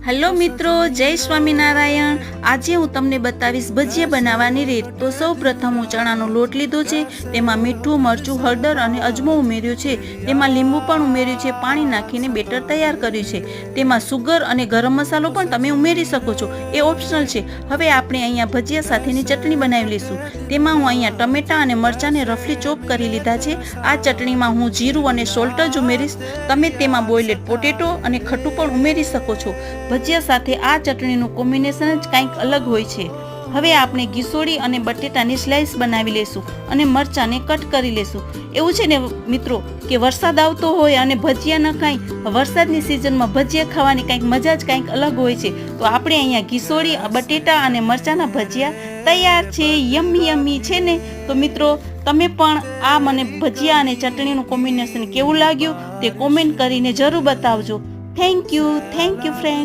Hello मित्रों, जय स्वामीनारायण। आज हूँ तमने बतावीश भजिया बनावानी રીત। तो सौ प्रथम हूँ चणानो लोट लीधो छे, तेमां मीठुं, मरचुं, हळदर अने अजमो उमेर्यो छे, तेमां લીંબુ पण उमेर्યું છે, पाणी नाखीने बेटर तैयार कर्યું છે। तेमां सुगर अने गरम मसालो पण तमे उमेरी शको छो, ए ऑप्शनल छे। हवे आपणे अहींया भजिया साथेनी चटणी बनावी लईशुं। तेमां हूँ अहींया टमेटा अने मरचाने रफली चॉप करी लीधा छे। आ चटणीमां हूँ जीरुं अने सोल्ट ज उमेरीश। तमे तेमां बोइल्ड पोटेटो अने खट्टुं पण उमेरी शको छो। भजिया साथे आ चटणीनुं कॉम्बिनेशन ज कंईक अलग होय छे। हवे आपणे गीसोड़ी अने बटेटानी स्लाइस बनावी लेशुं अने मरचाने कट करी लेशुं। एवुं छे ने मित्रों के वरसाद आवतो होय अने भजिया न खाई, वरसादनी सीजनमां भजिया खावानी कंईक मजा ज कंईक अलग होय छे। तो आपणे अहींया गीसोड़ी, बटेटा अने मरचाना भजिया तैयार छे। यम्मी यम्मी छे ने। तो मित्रों तमे पण आ मने भजिया अने चटणीनुं कॉम्बिनेशन केवुं लाग्युं ते कॉमेंट करीने जरूर बतावजो। Thank you friend.